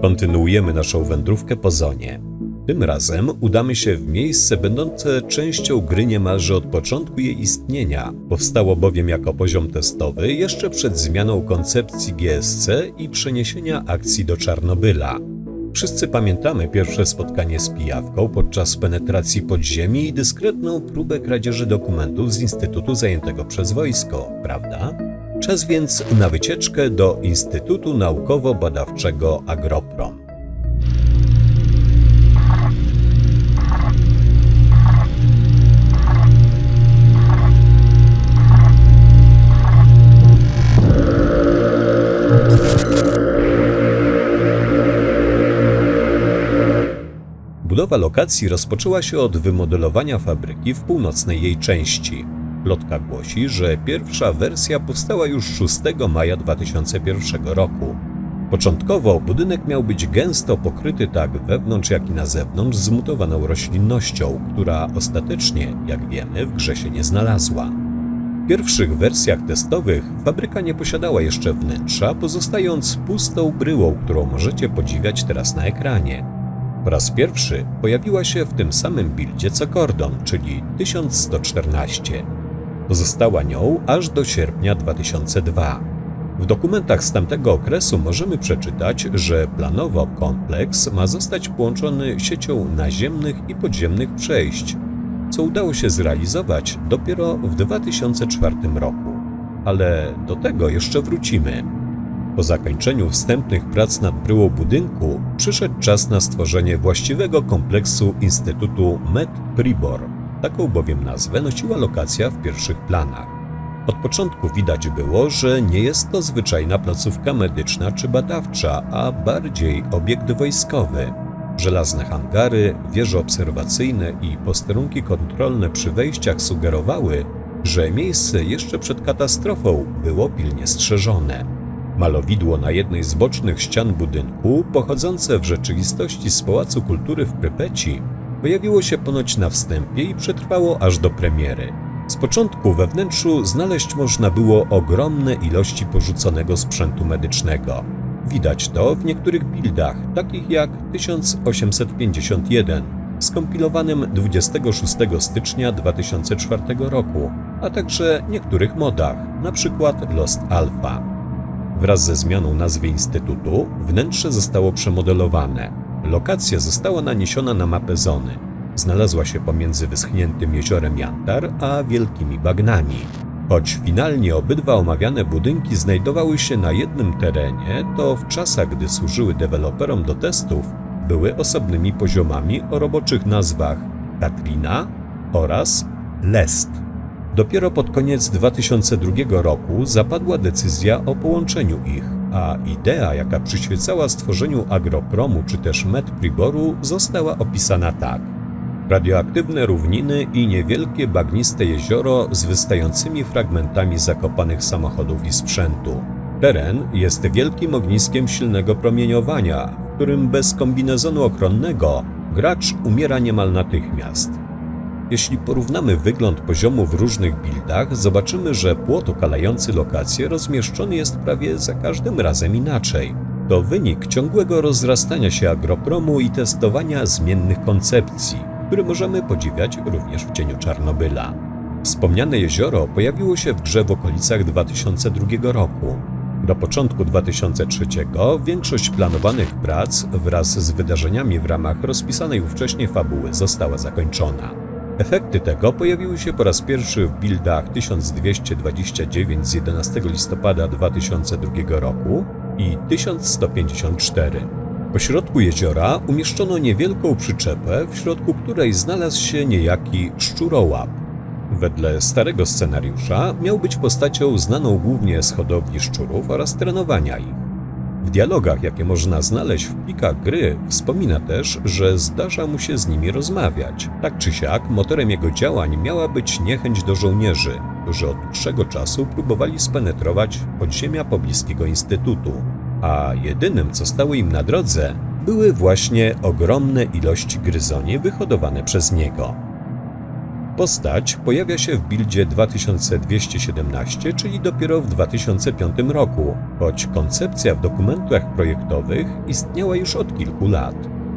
Kontynuujemy naszą wędrówkę po zonie. Tym razem udamy się w miejsce będące częścią gry niemalże od początku jej istnienia. Powstało bowiem jako poziom testowy jeszcze przed zmianą koncepcji GSC i przeniesienia akcji do Czarnobyla. Wszyscy pamiętamy pierwsze spotkanie z pijawką podczas penetracji podziemi i dyskretną próbę kradzieży dokumentów z Instytutu zajętego przez wojsko, prawda? Czas więc na wycieczkę do Instytutu Naukowo-Badawczego Agroprom. Budowa lokacji rozpoczęła się od wymodelowania fabryki w północnej jej części. Plotka głosi, że pierwsza wersja powstała już 6 maja 2001 roku. Początkowo budynek miał być gęsto pokryty tak wewnątrz, jak i na zewnątrz zmutowaną roślinnością, która ostatecznie, jak wiemy, w grze się nie znalazła. W pierwszych wersjach testowych fabryka nie posiadała jeszcze wnętrza, pozostając pustą bryłą, którą możecie podziwiać teraz na ekranie. Po raz pierwszy pojawiła się w tym samym buildzie co Kordon, czyli 1114. Pozostała nią aż do sierpnia 2002. W dokumentach z tamtego okresu możemy przeczytać, że planowo kompleks ma zostać połączony siecią naziemnych i podziemnych przejść, co udało się zrealizować dopiero w 2004 roku. Ale do tego jeszcze wrócimy. Po zakończeniu wstępnych prac nad bryłą budynku przyszedł czas na stworzenie właściwego kompleksu Instytutu Med-Pribor. Taką bowiem nazwę nosiła lokacja w pierwszych planach. Od początku widać było, że nie jest to zwyczajna placówka medyczna czy badawcza, a bardziej obiekt wojskowy. Żelazne hangary, wieże obserwacyjne i posterunki kontrolne przy wejściach sugerowały, że miejsce jeszcze przed katastrofą było pilnie strzeżone. Malowidło na jednej z bocznych ścian budynku, pochodzące w rzeczywistości z Pałacu Kultury w Prypeci, pojawiło się ponoć na wstępie i przetrwało aż do premiery. Z początku we wnętrzu znaleźć można było ogromne ilości porzuconego sprzętu medycznego. Widać to w niektórych buildach, takich jak 1851, skompilowanym 26 stycznia 2004 roku, a także niektórych modach, np. Lost Alpha. Wraz ze zmianą nazwy Instytutu wnętrze zostało przemodelowane. Lokacja została naniesiona na mapę zony. Znalazła się pomiędzy wyschniętym jeziorem Jantar a wielkimi bagnami. Choć finalnie obydwa omawiane budynki znajdowały się na jednym terenie, to w czasach, gdy służyły deweloperom do testów, były osobnymi poziomami o roboczych nazwach Katrina oraz Lest. Dopiero pod koniec 2002 roku zapadła decyzja o połączeniu ich, a idea, jaka przyświecała stworzeniu Agropromu czy też Med-Priboru, została opisana tak. Radioaktywne równiny i niewielkie bagniste jezioro z wystającymi fragmentami zakopanych samochodów i sprzętu. Teren jest wielkim ogniskiem silnego promieniowania, w którym bez kombinezonu ochronnego gracz umiera niemal natychmiast. Jeśli porównamy wygląd poziomu w różnych buildach, zobaczymy, że płot okalający lokację rozmieszczony jest prawie za każdym razem inaczej. To wynik ciągłego rozrastania się Agropromu i testowania zmiennych koncepcji, które możemy podziwiać również w cieniu Czarnobyla. Wspomniane jezioro pojawiło się w grze w okolicach 2002 roku. Do początku 2003 większość planowanych prac wraz z wydarzeniami w ramach rozpisanej ówcześnie fabuły została zakończona. Efekty tego pojawiły się po raz pierwszy w buildach 1229 z 11 listopada 2002 roku i 1154. Pośrodku jeziora umieszczono niewielką przyczepę, w środku której znalazł się niejaki szczurołap. Wedle starego scenariusza miał być postacią znaną głównie z hodowli szczurów oraz trenowania ich. W dialogach, jakie można znaleźć w plikach gry, wspomina też, że zdarza mu się z nimi rozmawiać. Tak czy siak, motorem jego działań miała być niechęć do żołnierzy, którzy od dłuższego czasu próbowali spenetrować podziemia pobliskiego Instytutu, a jedynym, co stało im na drodze, były właśnie ogromne ilości gryzoni wyhodowane przez niego. Postać pojawia się w buildzie 2217, czyli dopiero w 2005 roku, choć koncepcja w dokumentach projektowych istniała już od kilku lat.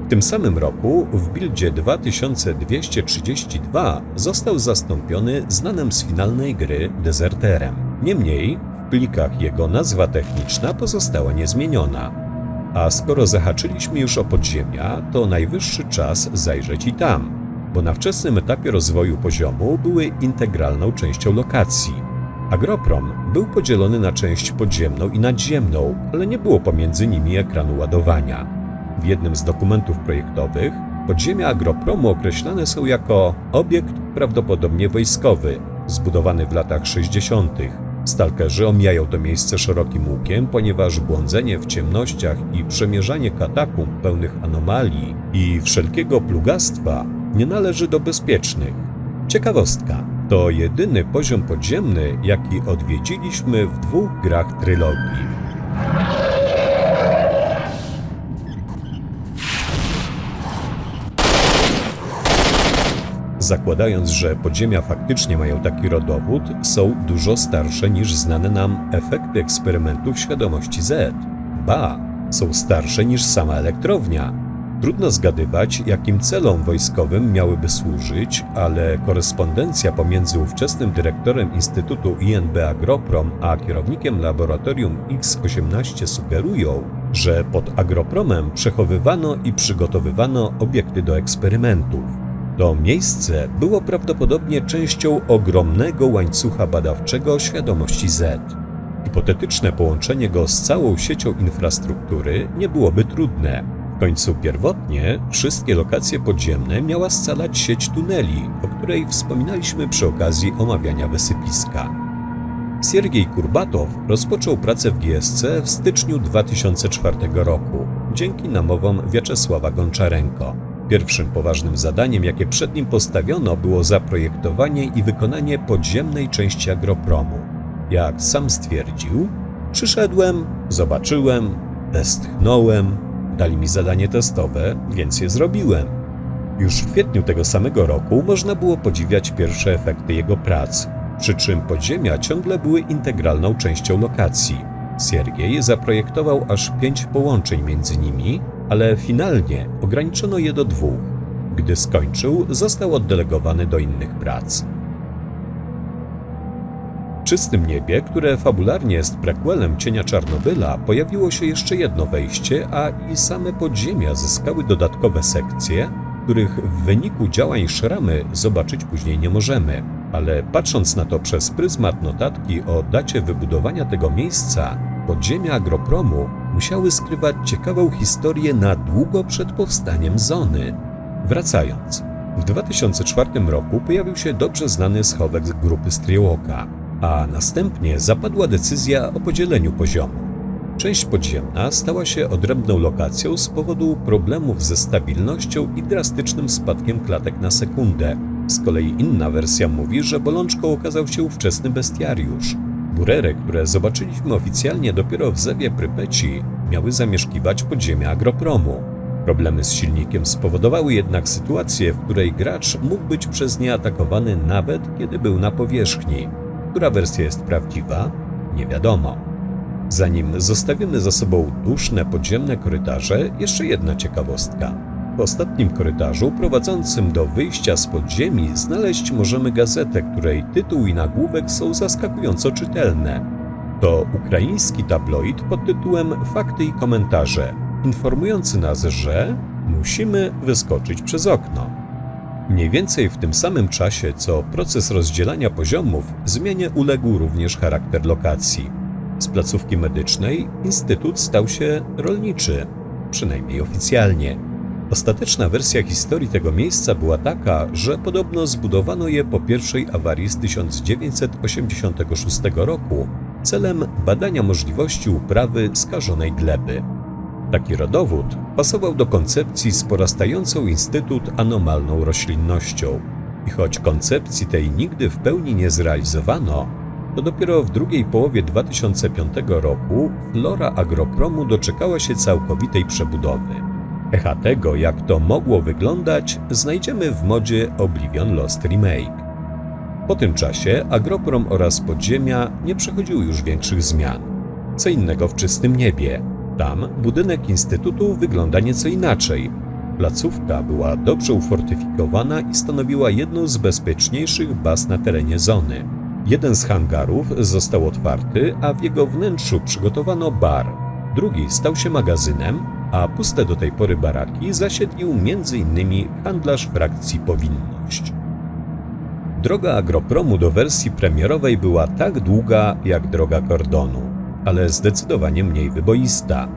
W tym samym roku w buildzie 2232 został zastąpiony znanym z finalnej gry dezerterem. Niemniej w plikach jego nazwa techniczna pozostała niezmieniona. A skoro zahaczyliśmy już o podziemia, to najwyższy czas zajrzeć i tam, bo na wczesnym etapie rozwoju poziomu były integralną częścią lokacji. Agroprom był podzielony na część podziemną i nadziemną, ale nie było pomiędzy nimi ekranu ładowania. W jednym z dokumentów projektowych podziemia Agropromu określane są jako obiekt prawdopodobnie wojskowy, zbudowany w latach 60. Stalkerzy omijają to miejsce szerokim łukiem, ponieważ błądzenie w ciemnościach i przemierzanie katakumb pełnych anomalii i wszelkiego plugastwa nie należy do bezpiecznych. Ciekawostka, to jedyny poziom podziemny, jaki odwiedziliśmy w 2 grach trylogii. Zakładając, że podziemia faktycznie mają taki rodowód, są dużo starsze niż znane nam efekty eksperymentów świadomości Z. Ba, są starsze niż sama elektrownia. Trudno zgadywać, jakim celom wojskowym miałyby służyć, ale korespondencja pomiędzy ówczesnym dyrektorem Instytutu INB Agroprom a kierownikiem laboratorium X-18 sugerują, że pod Agropromem przechowywano i przygotowywano obiekty do eksperymentów. To miejsce było prawdopodobnie częścią ogromnego łańcucha badawczego świadomości Z. Hipotetyczne połączenie go z całą siecią infrastruktury nie byłoby trudne. W końcu pierwotnie wszystkie lokacje podziemne miała scalać sieć tuneli, o której wspominaliśmy przy okazji omawiania wysypiska. Siergiej Kurbatow rozpoczął pracę w GSC w styczniu 2004 roku, dzięki namowom Wiaczesława Gonczarenko. Pierwszym poważnym zadaniem, jakie przed nim postawiono, było zaprojektowanie i wykonanie podziemnej części Agropromu. Jak sam stwierdził, przyszedłem, zobaczyłem, westchnąłem, dali mi zadanie testowe, więc je zrobiłem. Już w kwietniu tego samego roku można było podziwiać pierwsze efekty jego prac, przy czym podziemia ciągle były integralną częścią lokacji. Siergiej zaprojektował aż 5 połączeń między nimi, ale finalnie ograniczono je do 2. Gdy skończył, został oddelegowany do innych prac. W czystym niebie, które fabularnie jest prequelem Cienia Czarnobyla, pojawiło się jeszcze jedno wejście, a i same podziemia zyskały dodatkowe sekcje, których w wyniku działań szramy zobaczyć później nie możemy. Ale patrząc na to przez pryzmat notatki o dacie wybudowania tego miejsca, podziemia Agropromu musiały skrywać ciekawą historię na długo przed powstaniem zony. Wracając, w 2004 roku pojawił się dobrze znany schowek grupy Striełoka, a następnie zapadła decyzja o podzieleniu poziomu. Część podziemna stała się odrębną lokacją z powodu problemów ze stabilnością i drastycznym spadkiem klatek na sekundę. Z kolei inna wersja mówi, że bolączką okazał się ówczesny bestiariusz. Burery, które zobaczyliśmy oficjalnie dopiero w zewie Prypeci, miały zamieszkiwać podziemia Agropromu. Problemy z silnikiem spowodowały jednak sytuację, w której gracz mógł być przez nie atakowany nawet kiedy był na powierzchni. Która wersja jest prawdziwa? Nie wiadomo. Zanim zostawimy za sobą duszne podziemne korytarze, jeszcze jedna ciekawostka. W ostatnim korytarzu prowadzącym do wyjścia z podziemi znaleźć możemy gazetę, której tytuł i nagłówek są zaskakująco czytelne. To ukraiński tabloid pod tytułem Fakty i komentarze, informujący nas, że musimy wyskoczyć przez okno. Mniej więcej w tym samym czasie, co proces rozdzielania poziomów, zmianie uległ również charakter lokacji. Z placówki medycznej instytut stał się rolniczy, przynajmniej oficjalnie. Ostateczna wersja historii tego miejsca była taka, że podobno zbudowano je po pierwszej awarii z 1986 roku celem badania możliwości uprawy skażonej gleby. Taki rodowód pasował do koncepcji z porastającą instytut anomalną roślinnością. I choć koncepcji tej nigdy w pełni nie zrealizowano, to dopiero w drugiej połowie 2005 roku flora Agropromu doczekała się całkowitej przebudowy. Echa tego, jak to mogło wyglądać, znajdziemy w modzie Oblivion Lost Remake. Po tym czasie Agroprom oraz podziemia nie przechodziły już większych zmian. Co innego w czystym niebie. Tam budynek Instytutu wygląda nieco inaczej. Placówka była dobrze ufortyfikowana i stanowiła jedną z bezpieczniejszych baz na terenie zony. Jeden z hangarów został otwarty, a w jego wnętrzu przygotowano bar. Drugi stał się magazynem, a puste do tej pory baraki zasiedlił m.in. handlarz frakcji Powinność. Droga Agropromu do wersji premierowej była tak długa jak droga Kordonu, ale zdecydowanie mniej wyboista.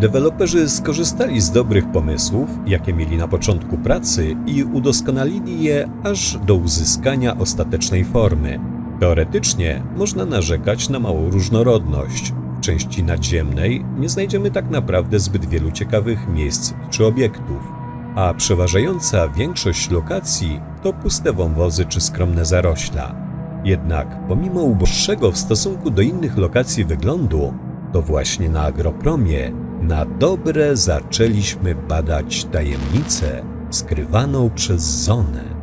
Deweloperzy skorzystali z dobrych pomysłów, jakie mieli na początku pracy i udoskonalili je aż do uzyskania ostatecznej formy. Teoretycznie można narzekać na małą różnorodność. W części nadziemnej nie znajdziemy tak naprawdę zbyt wielu ciekawych miejsc czy obiektów, a przeważająca większość lokacji to puste wąwozy czy skromne zarośla. Jednak pomimo uboższego w stosunku do innych lokacji wyglądu, to właśnie na Agropromie na dobre zaczęliśmy badać tajemnicę skrywaną przez zonę.